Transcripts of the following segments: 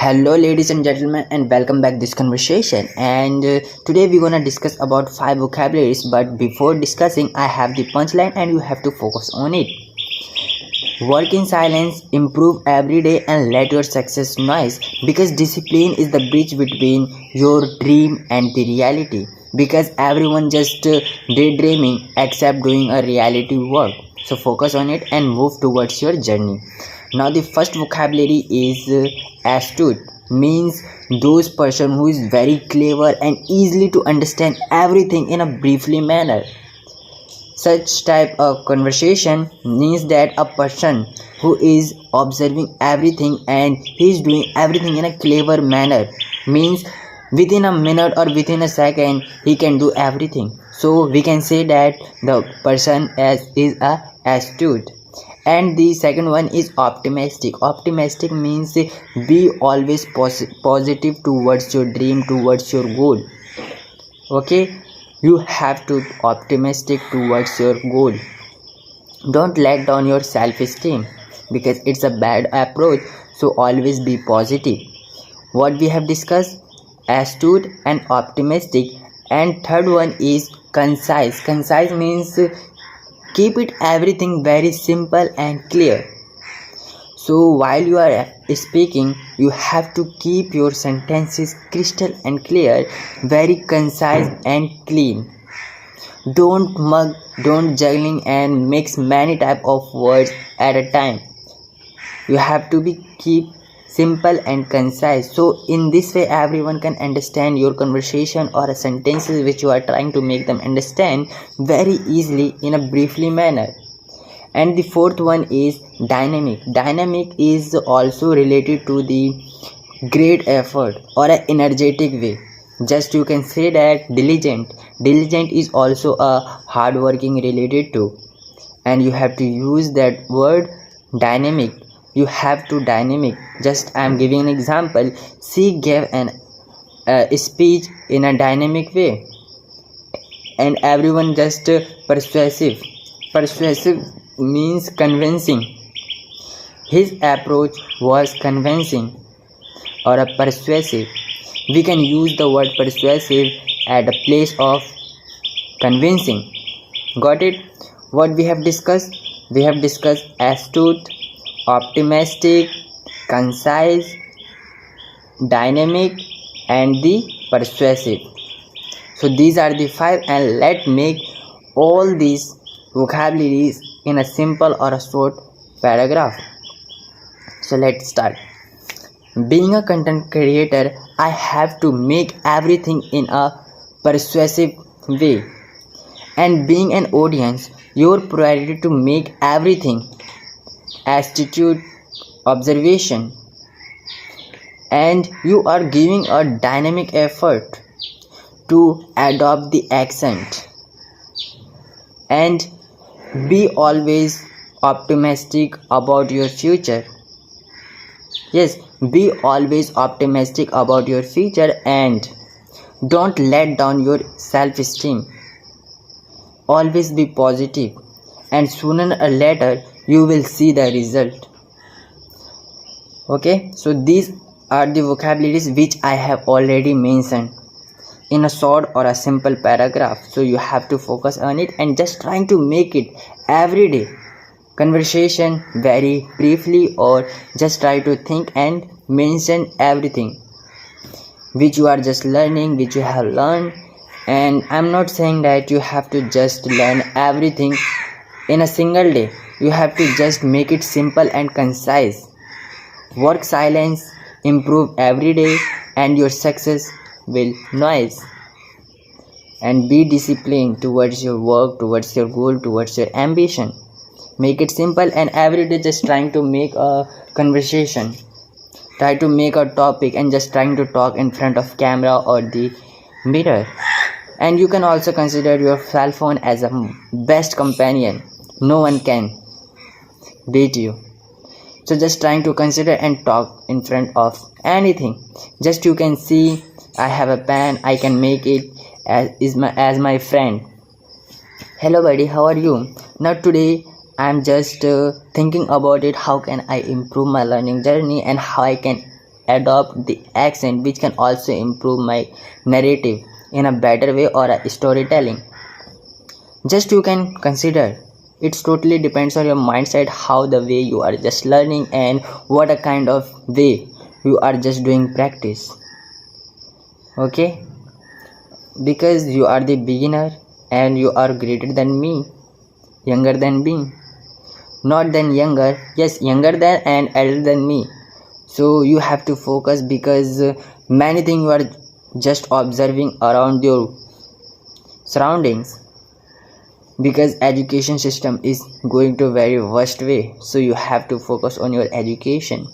Hello ladies and gentlemen, and welcome back this conversation. And today we're gonna discuss about 5 vocabularies, but before discussing I have the punchline and you have to focus on it. Work in silence, improve every day, and let your success noise, because discipline is the bridge between your dream and the reality, because everyone just daydreaming except doing a reality work. So focus on it and move towards your journey. Now the first vocabulary is astute, means those person who is very clever and easily to understand everything in a briefly manner. Such type of conversation means that a person who is observing everything and he is doing everything in a clever manner, means within a minute or within a second he can do everything. So we can say that the person is a astute. And the second one is optimistic. Optimistic means be always positive towards your dream, towards your goal. Okay, you have to optimistic towards your goal. Don't let down your self-esteem, because it's a bad approach. So always be positive. What we have discussed, astute and optimistic. And third one is concise. Concise means keep it everything very simple and clear. So while you are speaking, you have to keep your sentences crystal and clear, very concise and clean. Don't mug, don't juggling and mix many type of words at a time. You have to be keep simple and concise. So in this way everyone can understand your conversation or sentences which you are trying to make them understand very easily in a briefly manner. And the fourth one is dynamic. Dynamic is also related to the great effort or an energetic way. Just you can say that diligent. Diligent is also a hard working related to, and you have to use that word dynamic. You have to dynamic. Just I am giving an example. She gave an speech in a dynamic way, and everyone just persuasive. Persuasive means convincing. His approach was convincing or a persuasive. We can use the word persuasive at the place of convincing. Got it? What we have discussed? We have discussed astute, optimistic, concise, dynamic, and the persuasive. So these are the 5, and let's make all these vocabularies in a simple or a short paragraph. So let's start. Being a content creator, I have to make everything in a persuasive way. And being an audience, your priority to make everything attitude, observation, and you are giving a dynamic effort to adopt the accent. And be always optimistic about your future. Yes, be always optimistic about your future, and don't let down your self-esteem. Always be positive, and sooner or later you will see the result. Okay, so these are the vocabularies which I have already mentioned in a short or a simple paragraph. So you have to focus on it and just trying to make it every day conversation very briefly, or just try to think and mention everything which you are just learning, which you have learned. And I'm not saying that you have to just learn everything in a single day. You have to just make it simple and concise. Work silence, improve every day, and your success will noise. And be disciplined towards your work, towards your goal, towards your ambition. Make it simple, and every day just trying to make a conversation. Try to make a topic and just trying to talk in front of camera or the mirror. And you can also consider your cell phone as a best companion. No one can beat you. So just trying to consider and talk in front of anything. Just you can see I have a pen, I can make it as my friend. Hello buddy, how are you? Now today I'm just thinking about it, how can I improve my learning journey and how I can adopt the accent, which can also improve my narrative in a better way or a storytelling. Just you can consider, it's totally depends on your mindset, how the way you are just learning and what a kind of way you are just doing practice. Okay, because you are the beginner and you are greater than me, younger than me, not than younger, yes, younger than and elder than me. So you have to focus, because many things you are just observing around your surroundings, because education system is going to very worst way. So you have to focus on your education.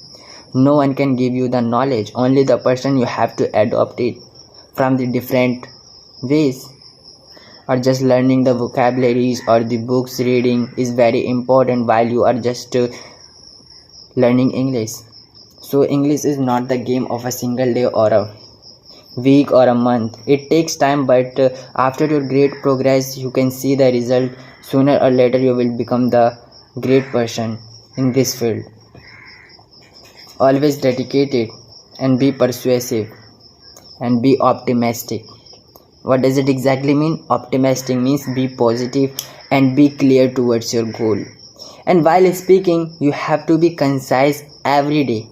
No one can give you the knowledge, only the person you have to adopt it from the different ways. Or just learning the vocabularies or the books reading is very important while you are just learning English. So English is not the game of a single day or a week or a month. It takes time, but after your great progress you can see the result. Sooner or later you will become the great person in this field. Always dedicated and be persuasive and be optimistic. What does it exactly mean? Optimistic means be positive and be clear towards your goal. And while speaking, you have to be concise every day.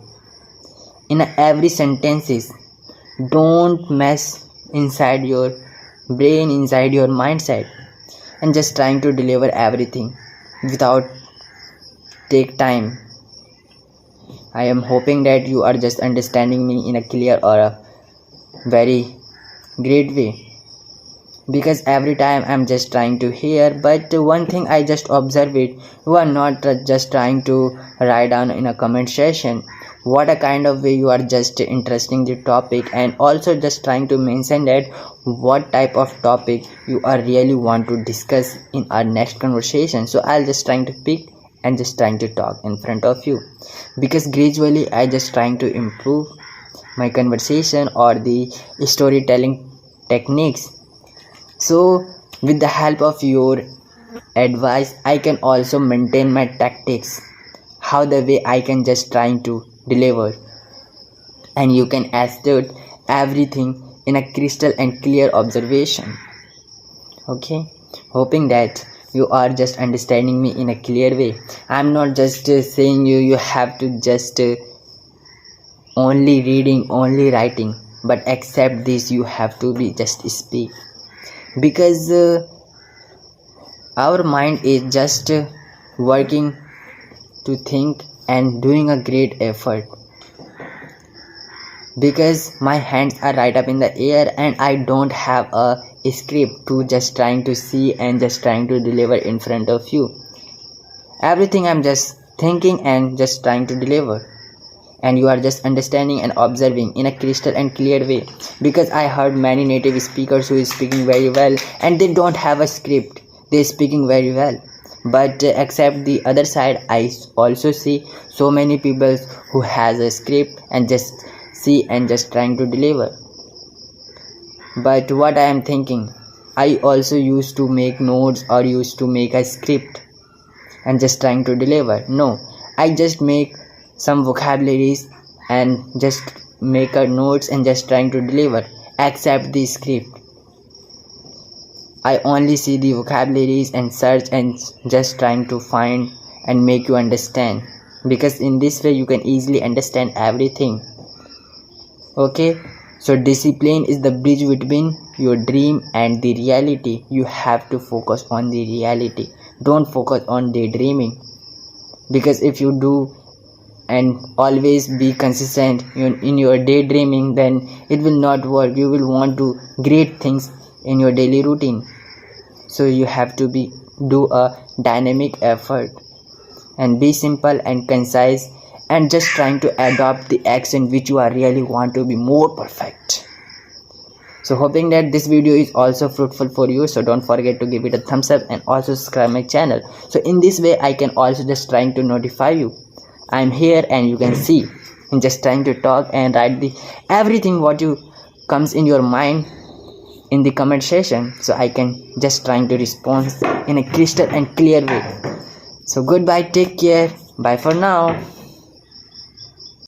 In every sentences, don't mess inside your brain, inside your mindset, and just trying to deliver everything without take time. I am hoping that you are just understanding me in a clear or a very great way, because every time I'm just trying to hear, but one thing I just observe it, you are not just trying to write down in a comment section what a kind of way you are just interesting the topic, and also just trying to mention that what type of topic you are really want to discuss in our next conversation. So I'll just trying to pick and just trying to talk in front of you, because gradually I just trying to improve my conversation or the storytelling techniques. So with the help of your advice, I can also maintain my tactics, how the way I can just trying to deliver, and you can assert everything in a crystal and clear observation. Okay, hoping that you are just understanding me in a clear way. I'm not just saying you have to just only reading, only writing, but except this you have to be just speak, because our mind is just working to think and doing a great effort, because my hands are right up in the air and I don't have a script to just trying to see and just trying to deliver in front of you. Everything I'm just thinking and just trying to deliver, and you are just understanding and observing in a crystal and clear way, because I heard many native speakers who is speaking very well and they don't have a script, they're speaking very well, but except the other side I also see so many people who has a script and just see and just trying to deliver. But what I am thinking, I also used to make notes or used to make a script and just trying to deliver. No, I just make some vocabularies and just make a notes and just trying to deliver. Accept the script, I only see the vocabularies and search and just trying to find and make you understand, because in this way you can easily understand everything. Okay, so discipline is the bridge between your dream and the reality. You have to focus on the reality, don't focus on daydreaming, because if you do and always be consistent in your daydreaming, then it will not work. You will want to great things in your daily routine. So you have to do a dynamic effort and be simple and concise and just trying to adopt the accent which you are really want to be more perfect. So hoping that this video is also fruitful for you, so don't forget to give it a thumbs up and also subscribe my channel. So in this way I can also just trying to notify you I'm here, and you can see and just trying to talk and write the everything what you comes in your mind in the comment section, so I can just trying to respond in a crystal and clear way. So goodbye, take care, bye for now.